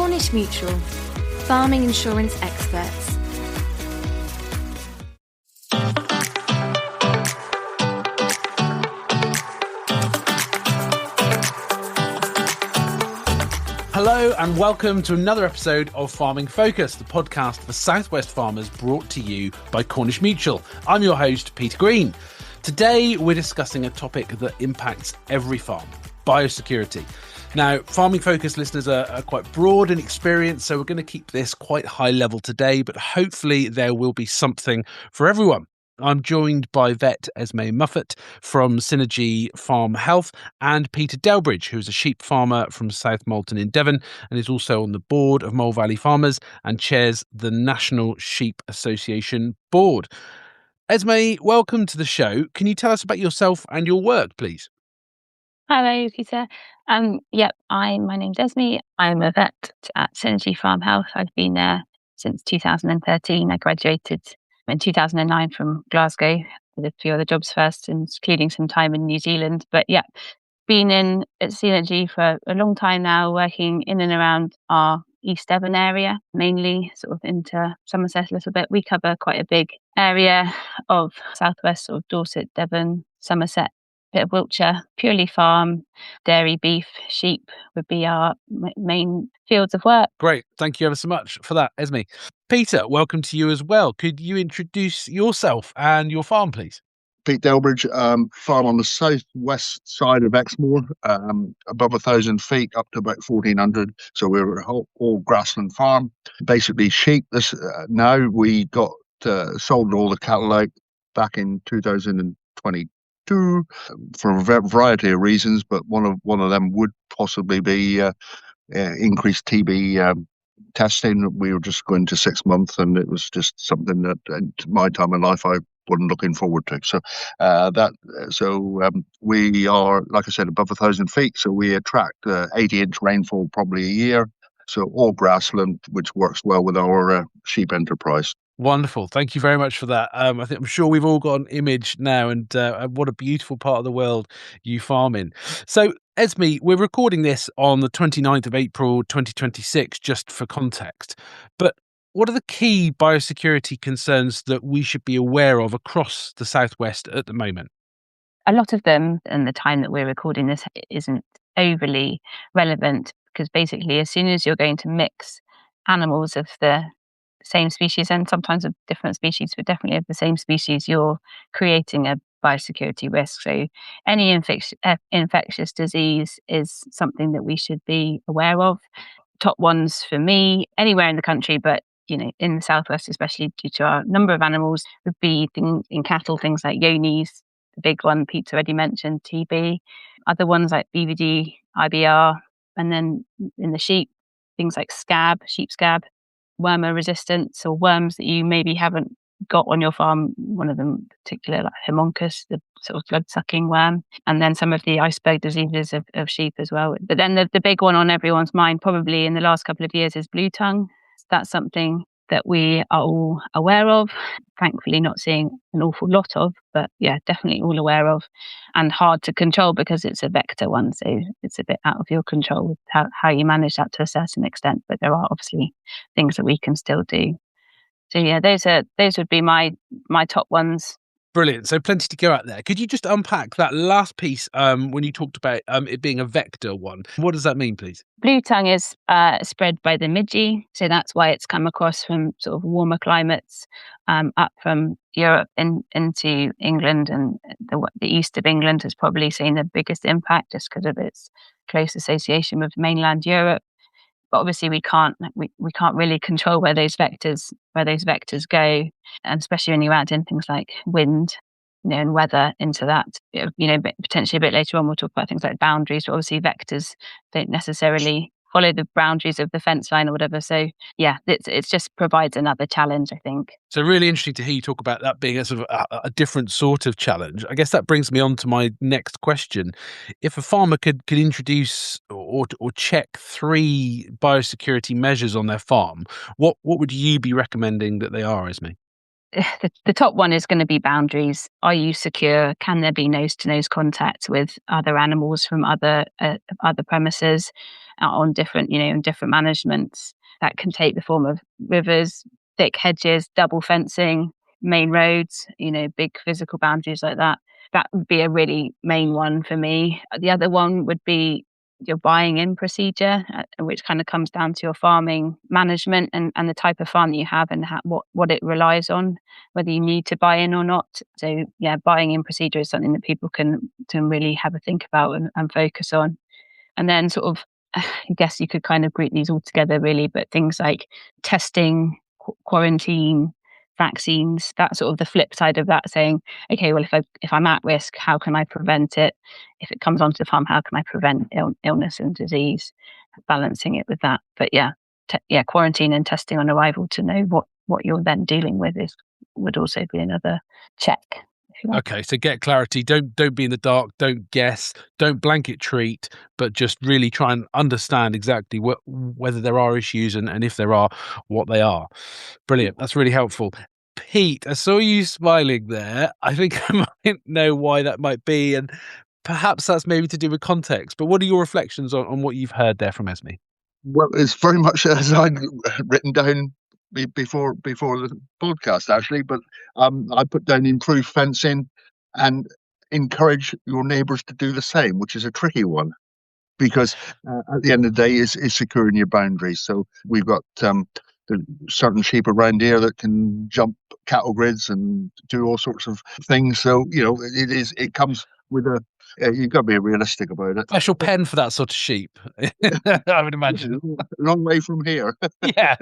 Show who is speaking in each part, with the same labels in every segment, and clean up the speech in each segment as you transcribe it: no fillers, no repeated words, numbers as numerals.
Speaker 1: Cornish Mutual, farming insurance experts.
Speaker 2: Hello and welcome to another episode of Farming Focus, the podcast for Southwest farmers brought to you by Cornish Mutual. I'm your host, Peter Green. Today we're discussing a topic that impacts every farm, biosecurity. Now, Farming Focus listeners are quite broad in experience, so we're going to keep this quite high level today, but hopefully there will be something for everyone. I'm joined by vet Esme Moffett from Synergy Farm Health and Peter Delbridge, who's a sheep farmer from South Molton in Devon and is also on the board of Mole Valley Farmers and chairs the National Sheep Association Board. Esme, welcome to the show. Can you tell us about yourself and your work, please?
Speaker 3: Hello, Peter. My name's Esme. I'm a vet at Synergy Farm Health. I've been there since 2013. I graduated in 2009 from Glasgow. Did a few other jobs first, including some time in New Zealand. But yeah, been in at Synergy for a long time now, working in and around our East Devon area, mainly sort of into Somerset a little bit. We cover quite a big area of southwest, sort of Dorset, Devon, Somerset, bit of Wiltshire, purely farm, dairy, beef, sheep would be our main fields of work.
Speaker 2: Great. Thank you ever so much for that, Esme. Peter, welcome to you as well. Could you introduce yourself and your farm, please?
Speaker 4: Peter Delbridge, farm on the southwest side of Exmoor, above 1,000 feet up to about 1,400. So we're a all grassland farm. Basically sheep. Now we got sold all the cattle out back in 2022 for a variety of reasons, but one of them would possibly be increased TB testing. We were just going to 6 months, and it was just something that at my time in life I wasn't looking forward to. So we are, like I said, above 1,000 feet, so we attract 80-inch rainfall probably a year. So all grassland, which works well with our sheep enterprise.
Speaker 2: Wonderful. Thank you very much for that. I'm sure we've all got an image now, and what a beautiful part of the world you farm in. So, Esme, we're recording this on the 29th of April, 2026, just for context. But what are the key biosecurity concerns that we should be aware of across the Southwest at the moment?
Speaker 3: A lot of them, and the time that we're recording this isn't overly relevant, because basically as soon as you're going to mix animals of the same species, and sometimes of different species, but definitely of the same species, you're creating a biosecurity risk. So any infectious disease is something that we should be aware of. Top ones for me, anywhere in the country, but in the southwest, especially due to our number of animals, would be things in cattle, things like Yonis, the big one Pete's already mentioned, TB. Other ones like BVD, IBR, and then in the sheep, things like scab, sheep scab, wormer resistance, or worms that you maybe haven't got on your farm. One of them in particular, like Homunculus, the sort of blood-sucking worm, and then some of the iceberg diseases of sheep as well. But then the big one on everyone's mind probably in the last couple of years is bluetongue. That's something that we are all aware of, thankfully not seeing an awful lot of, but yeah, definitely all aware of, and hard to control because it's a vector one, so it's a bit out of your control with how you manage that to a certain extent, but there are obviously things that we can still do. So yeah, those would be my top ones.
Speaker 2: Brilliant. So plenty to go out there. Could you just unpack that last piece when you talked about it being a vector one? What does that mean, please?
Speaker 3: Bluetongue is spread by the midgie, so that's why it's come across from sort of warmer climates up from Europe into England, and the east of England has probably seen the biggest impact just because of its close association with mainland Europe. But obviously we can't really control where those vectors go, and especially when you add in things like wind, and weather into that. Potentially a bit later on we'll talk about things like boundaries, but obviously vectors don't necessarily follow the boundaries of the fence line or whatever. So yeah, it just provides another challenge, I think.
Speaker 2: So really interesting to hear you talk about that being a sort of a different sort of challenge. I guess that brings me on to my next question. If a farmer could introduce or check 3 biosecurity measures on their farm, what would you be recommending that they are, Esme?
Speaker 3: The top one is going to be boundaries. Are you secure? Can there be nose-to-nose contact with other animals from other premises? on different, in different managements. That can take the form of rivers, thick hedges, double fencing, main roads, big physical boundaries like that. That would be a really main one for me. The other one would be your buying in procedure, which kind of comes down to your farming management and the type of farm that you have and what it relies on, whether you need to buy in or not. So yeah, buying in procedure is something that people can really have a think about and focus on. And then sort of, I guess you could kind of group these all together really, but things like testing, quarantine, vaccines, that's sort of the flip side of that, saying, okay, well, if I'm at risk, how can I prevent it? If it comes onto the farm, how can I prevent illness and disease? Balancing it with that. But yeah, quarantine and testing on arrival to know what you're then dealing with would also be another check.
Speaker 2: Okay, so get clarity. Don't be in the dark. Don't guess. Don't blanket treat, but just really try and understand exactly whether there are issues and if there are, what they are. Brilliant. That's really helpful. Pete, I saw you smiling there. I think I might know why that might be, and perhaps that's maybe to do with context. But what are your reflections on what you've heard there from Esme?
Speaker 4: Well, it's very much as I'd written down before the podcast, actually. But I put down improve fencing and encourage your neighbours to do the same, which is a tricky one because at the end of the day, is securing your boundaries. So we've got certain sheep around here that can jump cattle grids and do all sorts of things. So it comes with a. You've got to be realistic about it.
Speaker 2: Special pen for that sort of sheep, I would imagine.
Speaker 4: Long way from here.
Speaker 2: Yeah.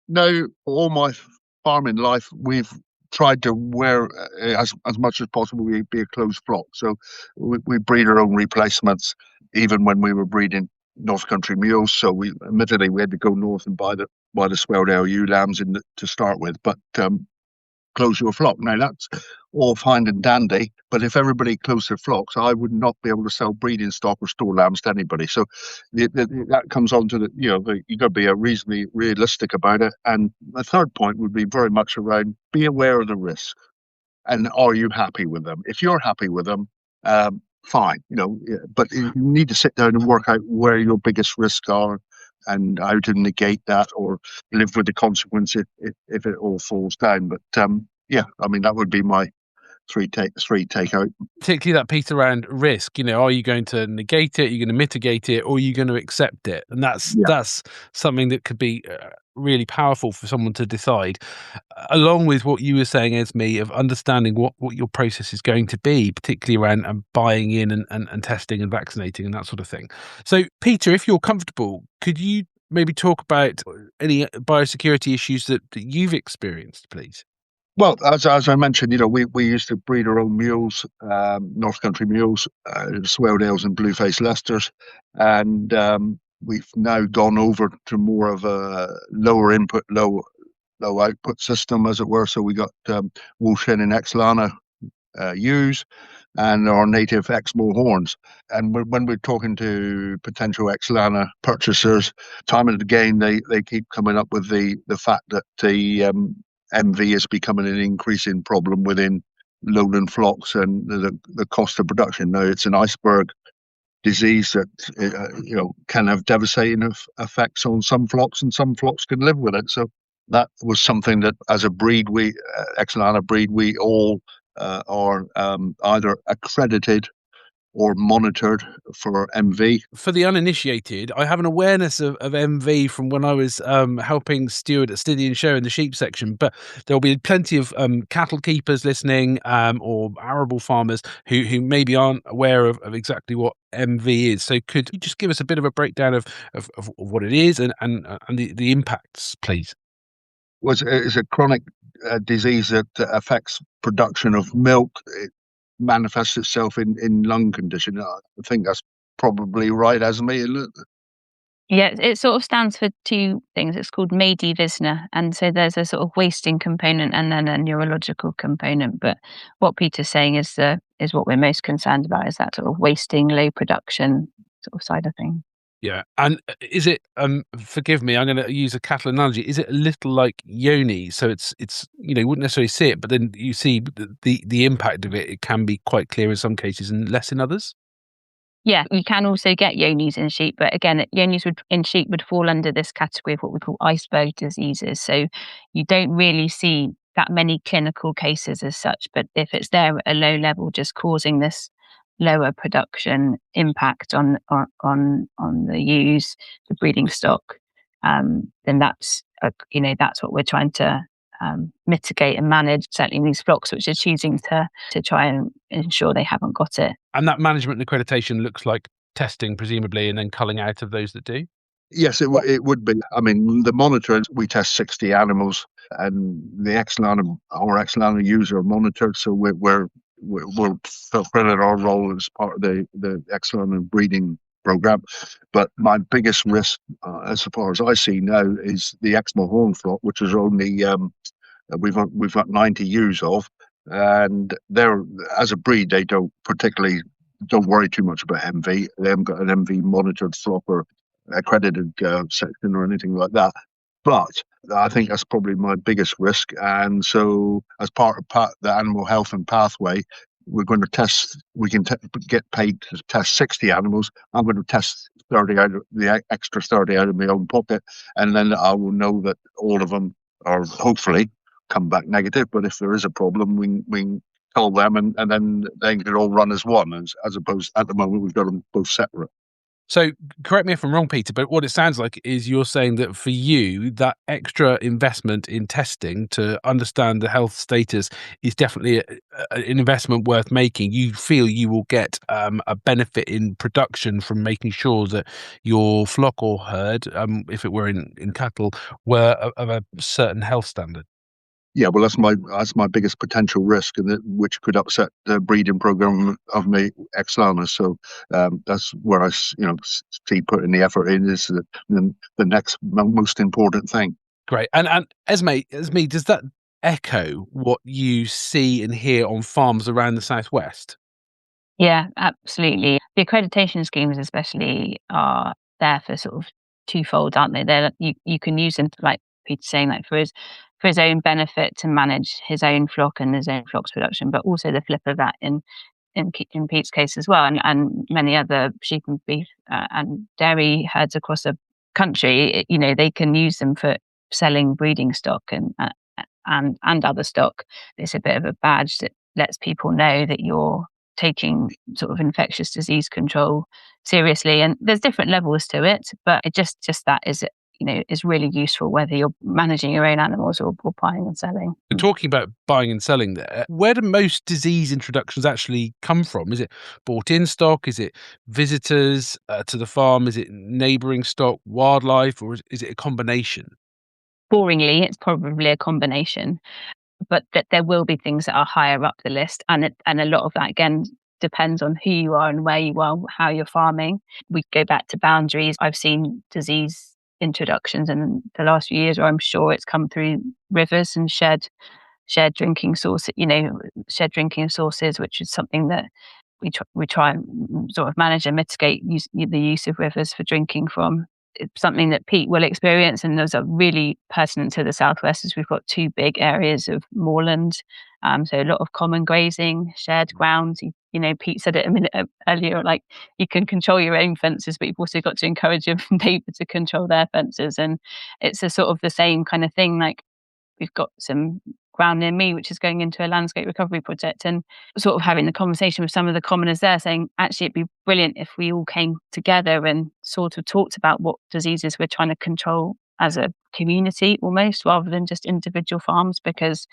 Speaker 4: No, all my farming life, we've tried to wear as much as possible. We be a closed flock, so we breed our own replacements. Even when we were breeding North Country mules, so we had to go north and buy the swelled ewe lambs to start with, but close your flock. Now that's all fine and dandy, but if everybody closed their flocks, I would not be able to sell breeding stock or store lambs to anybody. So that comes on to you've got to be reasonably realistic about it. And the third point would be very much around be aware of the risk, and are you happy with them? If you're happy with them, fine, but you need to sit down and work out where your biggest risks are and how to negate that or live with the consequence if it all falls down. But that would be my three take out.
Speaker 2: Particularly that piece around risk, are you going to negate it, are you going to mitigate it, or are you going to accept it? And that's something that could be really powerful for someone to decide, along with what you were saying, Esme, of understanding what your process is going to be, particularly around buying in and testing and vaccinating and that sort of thing. So, Peter, if you're comfortable, could you maybe talk about any biosecurity issues that you've experienced, please?
Speaker 4: Well, as I mentioned, we used to breed our own mules, North Country mules, swelled ales and blue-faced Leicesters, and we've now gone over to more of a lower input, low output system, as it were. So we got Wolshin and Exlana ewes and our native Exmoor horns. And when we're talking to potential Exlana purchasers, time and again they keep coming up with the fact that the MV is becoming an increasing problem within lowland flocks and the cost of production. Now, it's an iceberg disease that can have devastating effects on some flocks, and some flocks can live with it. So that was something that, as a breed, Exlana breed, we all are either accredited or monitored for MV.
Speaker 2: For the uninitiated, I have an awareness of MV from when I was helping steward at Stydian Show in the sheep section, but there'll be plenty of cattle keepers listening or arable farmers who maybe aren't aware of exactly what MV is. So could you just give us a bit of a breakdown of what it is and the impacts, please?
Speaker 4: Well, it's a chronic disease that affects production of milk. It manifests itself in lung condition. I think that's probably right, Esme, isn't it?
Speaker 3: Yeah, it sort of stands for two things. It's called Maidi-Visner, and so there's a sort of wasting component and then a neurological component. But what Peter's saying is what we're most concerned about, is that sort of wasting, low production sort of side of things.
Speaker 2: Yeah, and is it? Forgive me, I'm going to use a cattle analogy. Is it a little like yoni? So it's you wouldn't necessarily see it, but then you see the impact of it. It can be quite clear in some cases and less in others.
Speaker 3: Yeah, you can also get yonis in sheep, but again, yonis in sheep would fall under this category of what we call iceberg diseases. So you don't really see that many clinical cases as such, but if it's there at a low level, just causing this lower production impact on the ewes, the breeding stock, then that's that's what we're trying to mitigate and manage. Certainly in these flocks, which are choosing to try and ensure they haven't got it.
Speaker 2: And that management and accreditation looks like testing, presumably, and then culling out of those that do?
Speaker 4: Yes, it would be. I mean, the monitor, we test 60 animals, and the Exlana ewes are monitored, so we're fulfilling our role as part of the Exlana breeding program. But my biggest risk, as far as I see now, is the Exmoor horn flock, which is only we've got 90 ewes of, and they're, as a breed, they don't worry too much about MV. They haven't got an MV monitored flock or accredited section or anything like that. But I think that's probably my biggest risk. And so, as part of the animal health and pathway, we're going to test. We can get paid to test 60 animals. I'm going to test 30 out of the extra 30 out of my own pocket, and then I will know that all of them are hopefully come back negative. But if there is a problem, we tell them, and then they can all run as one, as opposed at the moment we've got them both separate.
Speaker 2: So correct me if I'm wrong, Peter, but what it sounds like is you're saying that for you, that extra investment in testing to understand the health status is definitely an investment worth making. You feel you will get a benefit in production from making sure that your flock or herd, if it were in cattle, were of a certain health standard.
Speaker 4: Yeah, well, that's my biggest potential risk, and which could upset the breeding program of my Exlana. So that's where I see putting the effort in is the next most important thing.
Speaker 2: Great, and Esme, does that echo what you see and hear on farms around the southwest?
Speaker 3: Yeah, absolutely. The accreditation schemes, especially, are there for sort of twofold, aren't they? You can use them, like Peter's saying, like for his own benefit to manage his own flock and his own flock's production, but also the flip of that in Pete's case as well, and many other sheep and beef and dairy herds across the country. They can use them for selling breeding stock and other stock. It's a bit of a badge that lets people know that you're taking sort of infectious disease control seriously, and there's different levels to it, but it just that is really useful whether you're managing your own animals or buying and selling.
Speaker 2: And talking about buying and selling there, where do most disease introductions actually come from? Is it bought in stock? Is it visitors to the farm? Is it neighbouring stock, wildlife, or is it a combination?
Speaker 3: Boringly, it's probably a combination, but that there will be things that are higher up the list, and a lot of that again depends on who you are and where you are, how you're farming. We go back to boundaries. I've seen disease introductions in the last few years, or I'm sure it's come through rivers and shared drinking sources. Shared drinking sources, which is something that we try and sort of manage and mitigate the use of rivers for drinking from. It's something that Pete will experience, and those are really pertinent to the southwest, as we've got two big areas of moorland, so a lot of common grazing, shared ground. Pete said it a minute earlier, like you can control your own fences, but you've also got to encourage your neighbour to control their fences, and it's a sort of the same kind of thing. Like we've got some ground near me which is going into a landscape recovery project, and sort of having the conversation with some of the commoners there, saying actually it'd be brilliant if we all came together and sort of talked about what diseases we're trying to control as a community almost, rather than just individual farms, because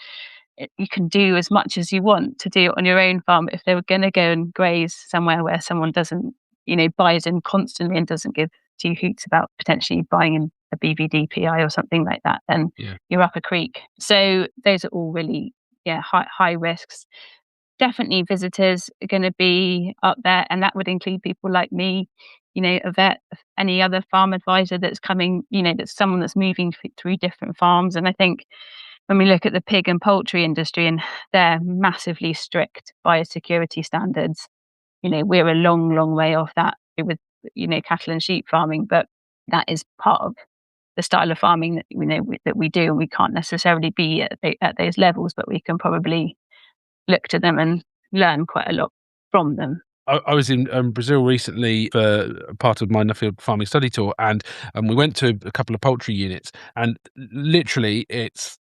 Speaker 3: you can do as much as you want to do it on your own farm. If they were going to go and graze somewhere where someone doesn't buys in constantly and doesn't give two hoots about potentially buying in a BVD PI or something like that, then you're up a creek. So those are all really high risks. Definitely visitors are going to be up there, and that would include people like me, a vet, any other farm advisor that's coming, that's someone that's moving through different farms. And I think when we look at the pig and poultry industry and their massively strict biosecurity standards, we're a long way off that with cattle and sheep farming, but that is part of the style of farming that we do, and we can't necessarily be at those levels, but we can probably look to them and learn quite a lot from them.
Speaker 2: I was in Brazil recently for part of my Nuffield farming study tour, and we went to a couple of poultry units, and literally it's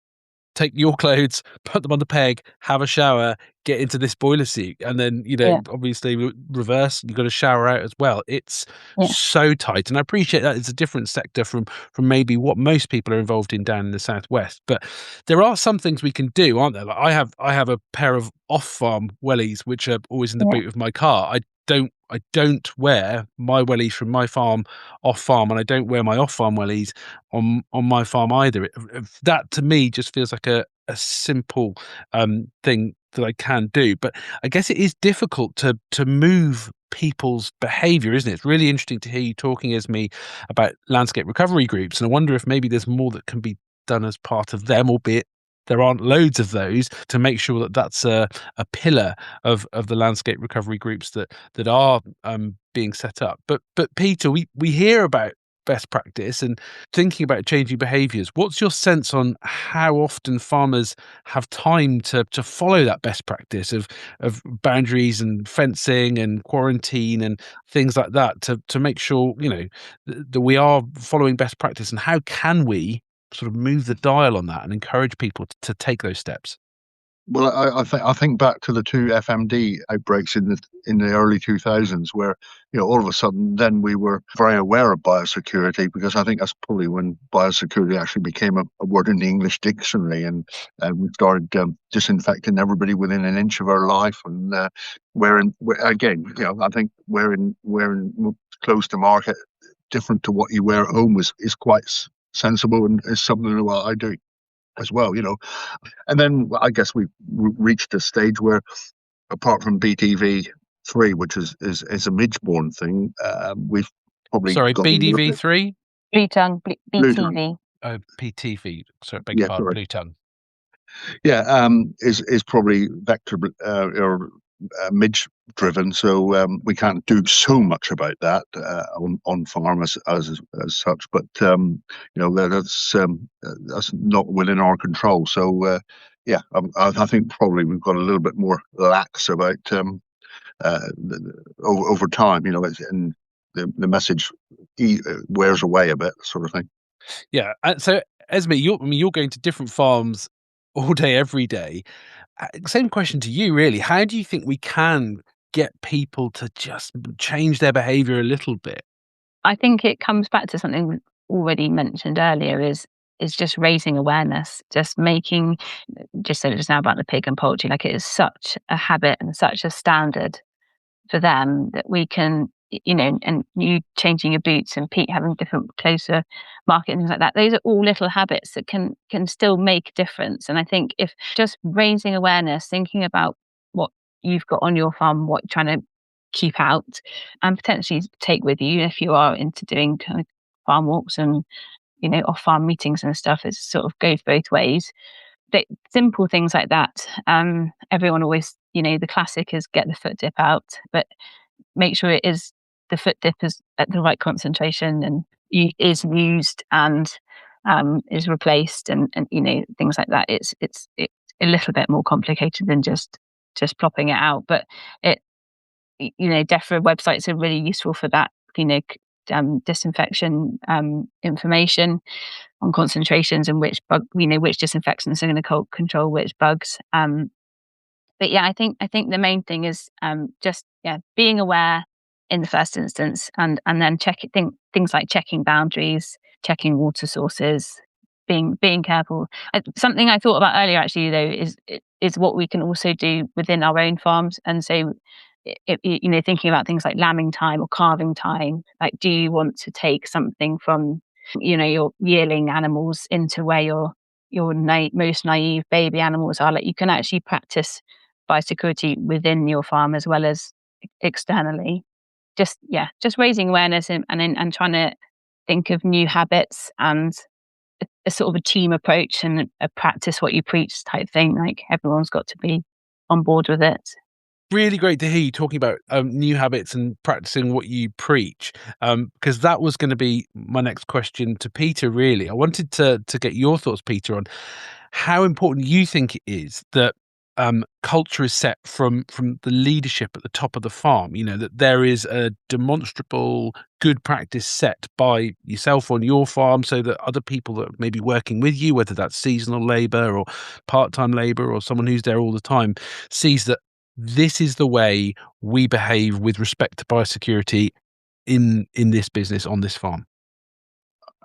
Speaker 2: take your clothes, put them on the peg, have a shower, get into this boiler seat, and then obviously reverse. You've got to shower out as well. It's so tight, and I appreciate that it's a different sector from maybe what most people are involved in down in the southwest. But there are some things we can do, aren't there? Like I have a pair of off-farm wellies which are always in the boot of my car. I don't wear my wellies from my farm off farm, and I don't wear my off farm wellies on my farm either. That to me just feels like a simple thing that I can do. But I guess it is difficult to move people's behavior, isn't it? It's really interesting to hear you talking, Esme, about landscape recovery groups, and I wonder if maybe there's more that can be done as part of them, albeit there aren't loads of those, to make sure that that's a pillar of the landscape recovery groups that are being set up. But Peter, we hear about best practice and thinking about changing behaviours. What's your sense on how often farmers have time to follow that best practice of boundaries and fencing and quarantine and things like that to make sure that we are following best practice, and how can we sort of move the dial on that and encourage people to take those steps?
Speaker 4: Well, I think back to the two FMD outbreaks in the early 2000s, where all of a sudden then we were very aware of biosecurity, because I think that's probably when biosecurity actually became a word in the English dictionary, and we started disinfecting everybody within an inch of our life. And I think wearing clothes to market different to what you wear at home is quite sensible, and is something that I do as well, And then I guess we've reached a stage where, apart from BTV3, which is a midge-borne thing, we've probably
Speaker 2: BDV3,
Speaker 3: bluetongue, BTV.
Speaker 2: Oh, PTV. Sorry, beg your pardon. Bluetongue.
Speaker 4: Yeah, is probably vector or midge driven, so we can't do so much about that on farm as such. But that's not within our control. So I think probably we've got a little bit more lax about over time. And the message wears away a bit, sort of thing.
Speaker 2: Yeah. So Esme, you're going to different farms all day, every day. Same question to you, really. How do you think we can get people to just change their behaviour a little bit?
Speaker 3: I think it comes back to something already mentioned earlier, is just raising awareness, just said it just now about the pig and poultry, like it is such a habit and such a standard for them that we can, and you changing your boots and Pete having different clothes to market and things like that. Those are all little habits that can still make a difference. And I think if just raising awareness, thinking about what you've got on your farm, what you're trying to keep out and potentially take with you if you are into doing kind of farm walks and, off farm meetings and stuff, it sort of goes both ways. Simple things like that. Everyone always, the classic is get the foot dip out, but make sure the foot dip is at the right concentration and is used and is replaced, and things like that. It's a little bit more complicated than just plopping it out, but DEFRA websites are really useful for that. Disinfection information on concentrations and which which disinfectants are going to control which bugs. But yeah, I think the main thing is being aware in the first instance, and then things like checking boundaries, checking water sources, being careful. Something I thought about earlier actually though is what we can also do within our own farms. And so thinking about things like lambing time or calving time, like do you want to take something from your yearling animals into where your most naive baby animals are? Like you can actually practice biosecurity within your farm as well as externally. Just raising awareness and trying to think of new habits and a sort of a team approach and a practice what you preach type thing. Like everyone's got to be on board with it.
Speaker 2: Really great to hear you talking about new habits and practicing what you preach, because that was going to be my next question to Peter, really. I wanted to get your thoughts, Peter, on how important you think it is that culture is set from the leadership at the top of the farm, that there is a demonstrable good practice set by yourself on your farm, so that other people that may be working with you, whether that's seasonal labor or part-time labor or someone who's there all the time, sees that this is the way we behave with respect to biosecurity in this business on this farm.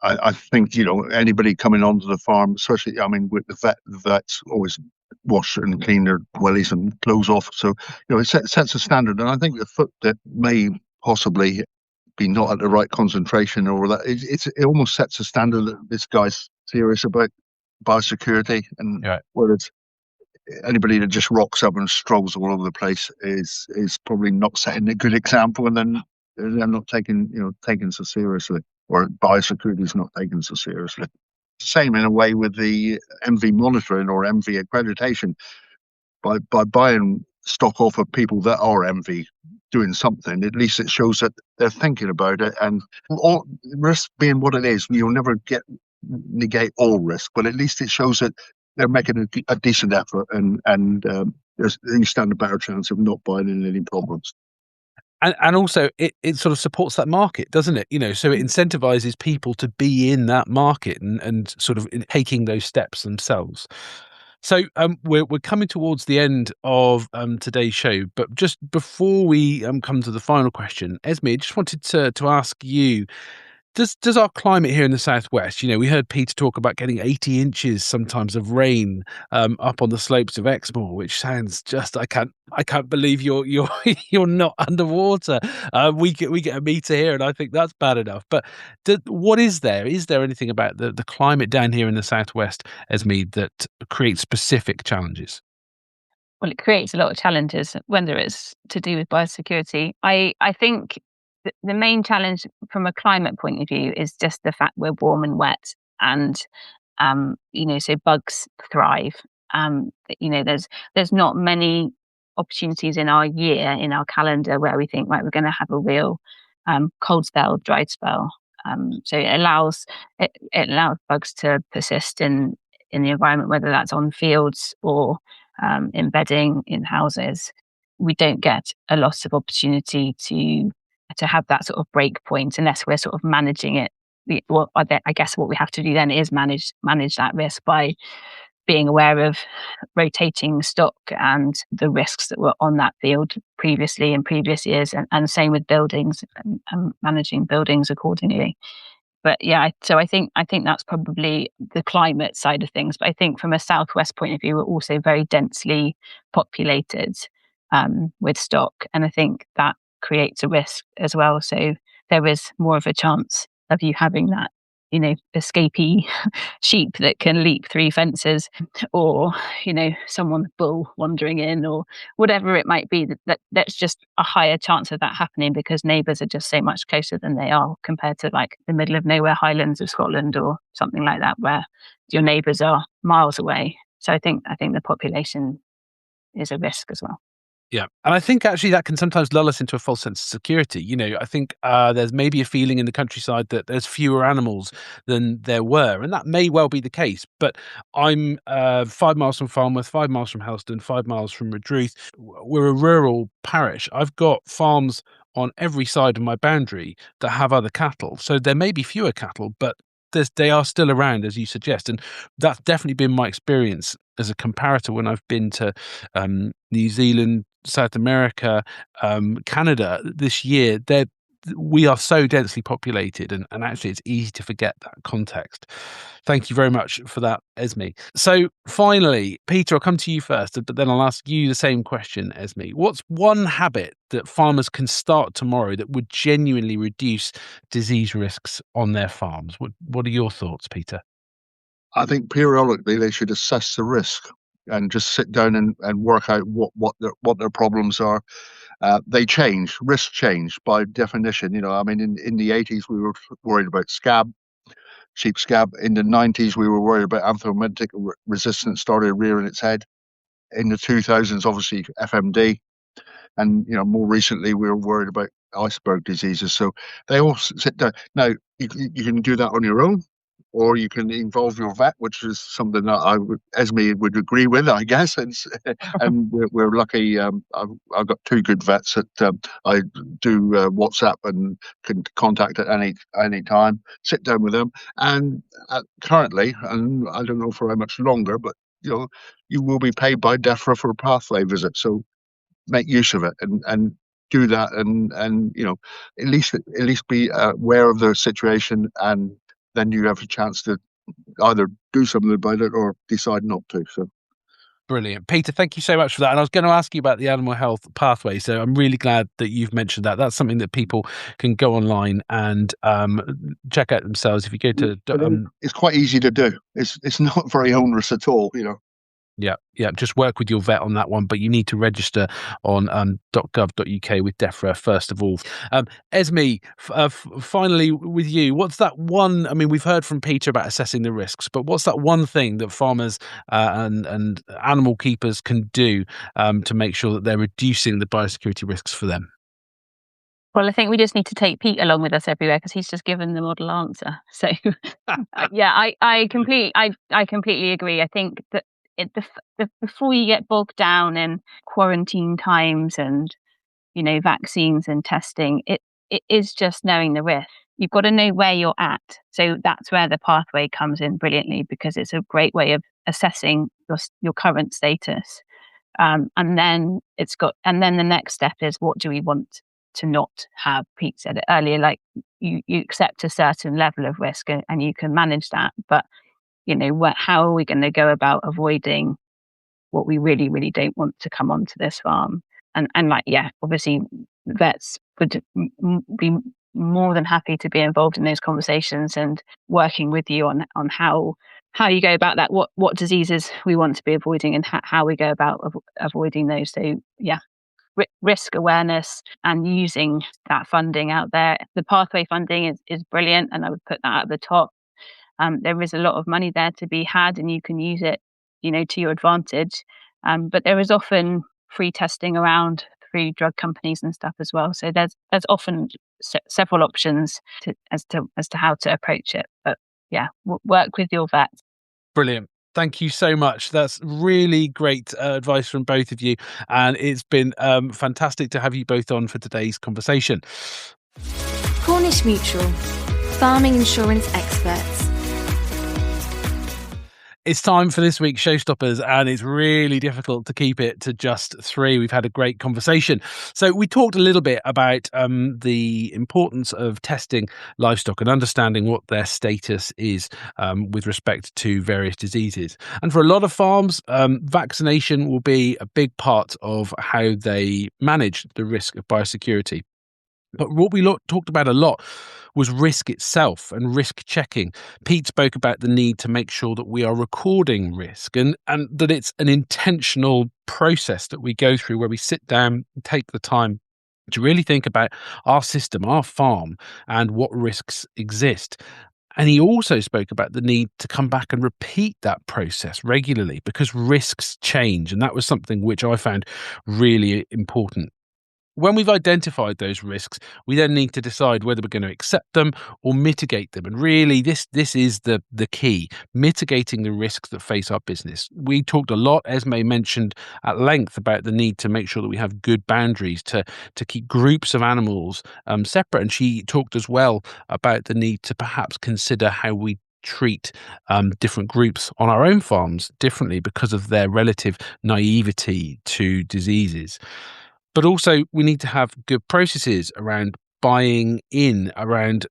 Speaker 4: I think, anybody coming onto the farm, especially, with the vets always wash and clean their wellies and clothes off. So, it sets a standard. And I think the foot that may possibly be not at the right concentration or that, it almost sets a standard that this guy's serious about biosecurity. And whether it's anybody that just rocks up and strolls all over the place is probably not setting a good example, and then they're not taken so seriously, or biosecurity is not taken so seriously. It's the same in a way with the MV monitoring or MV accreditation. By buying stock off of people that are MV doing something, at least it shows that they're thinking about it. And all risk being what it is, you'll never negate all risk, but at least it shows that they're making a decent effort, and you stand a better chance of not buying in any problems.
Speaker 2: And also it sort of supports that market, doesn't it? So it incentivizes people to be in that market and sort of taking those steps themselves. So we're coming towards the end of today's show, but just before we come to the final question, Esme, I just wanted to ask you, does our climate here in the southwest, we heard Peter talk about getting 80 inches sometimes of rain up on the slopes of Exmoor, which sounds just I can't believe you're you're not underwater. We get a meter here, and I think that's bad enough. But what is there? Is there anything about the climate down here in the southwest, Esme, that creates specific challenges?
Speaker 3: Well, it creates a lot of challenges, whether it's to do with biosecurity. I think the main challenge from a climate point of view is just the fact we're warm and wet, and so bugs thrive. There's not many opportunities in our year, in our calendar, where we think, right, we're going to have a real cold spell, dry spell. So it allows bugs to persist in the environment, whether that's on fields or embedding in houses. We don't get a lot of opportunity to have that sort of break point unless we're sort of managing it. I guess what we have to do then is manage that risk by being aware of rotating stock and the risks that were on that field previously in previous years, and same with buildings and managing buildings accordingly. But so I think that's probably the climate side of things. But I think from a southwest point of view, we're also very densely populated with stock, and I think that creates a risk as well. So there is more of a chance of you having that, escapee sheep that can leap through fences, or, someone's bull wandering in, or whatever it might be. That's just a higher chance of that happening because neighbours are just so much closer than they are compared to like the middle of nowhere Highlands of Scotland or something like that, where your neighbours are miles away. So I think the population is a risk as well.
Speaker 2: Yeah. And I think actually that can sometimes lull us into a false sense of security. I think there's maybe a feeling in the countryside that there's fewer animals than there were. And that may well be the case. But I'm 5 miles from Falmouth, 5 miles from Helston, 5 miles from Redruth. We're a rural parish. I've got farms on every side of my boundary that have other cattle. So there may be fewer cattle, but they are still around, as you suggest. And that's definitely been my experience as a comparator when I've been to New Zealand, South America, Canada this year. We are so densely populated, and actually it's easy to forget that context. Thank you very much for that, Esme. So finally, Peter, I'll come to you first, but then I'll ask you the same question, Esme. What's one habit that farmers can start tomorrow that would genuinely reduce disease risks on their farms? What are your thoughts, Peter?
Speaker 4: I think periodically they should assess the risk and just sit down and work out what their problems are. They change, risks change by definition. In the 80s we were worried about scab, sheep scab. In the 90s we were worried about anthelmintic resistance started rearing its head. In the 2000s, obviously FMD, and more recently we were worried about iceberg diseases. So they all sit down. Now you can do that on your own, or you can involve your vet, which is something that Esme would agree with, I guess. And we're lucky. I've got two good vets that I do WhatsApp and can contact at any time. Sit down with them, and currently, and I don't know for how much longer, but you will be paid by DEFRA for a pathway visit. So make use of it and do that, and at least be aware of the situation, and then you have a chance to either do something about it or decide not to. So
Speaker 2: brilliant, Peter, thank you so much for that. And I was going to ask you about the animal health pathway, so I'm really glad that you've mentioned that. That's something that people can go online and check out themselves. If you go to
Speaker 4: it's quite easy to do. It's not very onerous at all.
Speaker 2: Yeah. Just work with your vet on that one, but you need to register on .gov.uk with DEFRA first of all. Esme, finally with you, what's that one? I mean, we've heard from Peter about assessing the risks, but what's that one thing that farmers and animal keepers can do to make sure that they're reducing the biosecurity risks for them?
Speaker 3: Well, I think we just need to take Pete along with us everywhere because he's just given the model answer. So, I completely agree. I think that before you get bogged down in quarantine times and vaccines and testing, it is just knowing the risk. You've got to know where you're at. So that's where the pathway comes in brilliantly, because it's a great way of assessing your current status. And then the next step is, what do we want to not have? Pete said it earlier, like you accept a certain level of risk and you can manage that, but how are we going to go about avoiding what we really, really don't want to come onto this farm? And obviously vets would be more than happy to be involved in those conversations and working with you on how you go about that, what diseases we want to be avoiding and how we go about avoiding those. So risk awareness and using that funding out there. The pathway funding is brilliant, and I would put that at the top. There is a lot of money there to be had, and you can use it, to your advantage. But there is often free testing around through drug companies and stuff as well. So there's often several options as to how to approach it. But work with your vet.
Speaker 2: Brilliant. Thank you so much. That's really great advice from both of you. And it's been fantastic to have you both on for today's conversation.
Speaker 1: Cornish Mutual, farming insurance experts.
Speaker 2: It's time for this week's Showstoppers, and it's really difficult to keep it to just 3. We've had a great conversation. So we talked a little bit about the importance of testing livestock and understanding what their status is with respect to various diseases. And for a lot of farms, vaccination will be a big part of how they manage the risk of biosecurity. But what we talked about a lot was risk itself and risk checking. Pete spoke about the need to make sure that we are recording risk and that it's an intentional process that we go through, where we sit down and take the time to really think about our system, our farm, and what risks exist. And he also spoke about the need to come back and repeat that process regularly, because risks change. And that was something which I found really important. When we've identified those risks, we then need to decide whether we're going to accept them or mitigate them. And really, this is the key, mitigating the risks that face our business. We talked a lot, Esme mentioned at length, about the need to make sure that we have good boundaries to keep groups of animals separate. And she talked as well about the need to perhaps consider how we treat different groups on our own farms differently because of their relative naivety to diseases. But also, we need to have good processes around buying in, around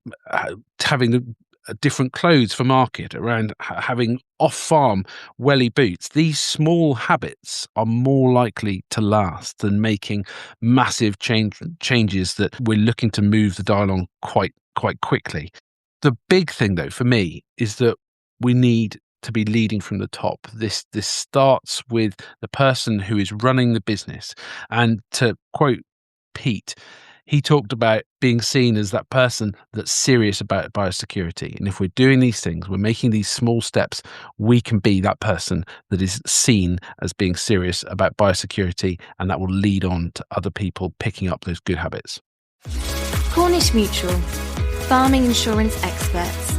Speaker 2: having different clothes for market, around having off-farm welly boots. These small habits are more likely to last than making massive changes that we're looking to move the dial on quite quickly. The big thing, though, for me, is that we need to be leading from the top. This starts with the person who is running the business. And to quote Pete, he talked about being seen as that person that's serious about biosecurity. And if we're doing these things, we're making these small steps, we can be that person that is seen as being serious about biosecurity, and that will lead on to other people picking up those good habits.
Speaker 1: Cornish Mutual, farming insurance experts.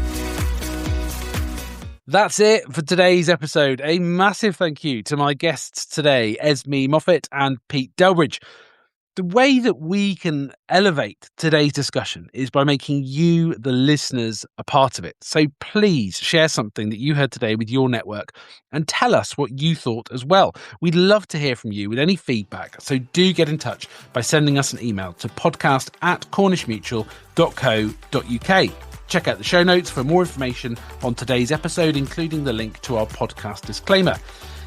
Speaker 2: That's it for today's episode. A massive thank you to my guests today, Esme Moffett and Pete Delbridge. The way that we can elevate today's discussion is by making you, the listeners, a part of it. So please share something that you heard today with your network and tell us what you thought as well. We'd love to hear from you with any feedback. So do get in touch by sending us an email to podcast@cornishmutual.co.uk. Check out the show notes for more information on today's episode, including the link to our podcast disclaimer.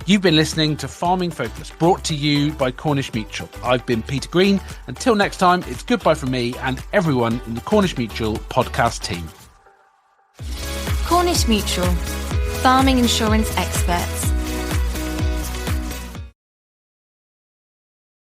Speaker 2: You've been listening to Farming Focus, brought to you by Cornish Mutual. I've been Peter Green. Until next time, it's goodbye from me and everyone in the Cornish Mutual podcast team.
Speaker 1: Cornish Mutual, farming insurance experts.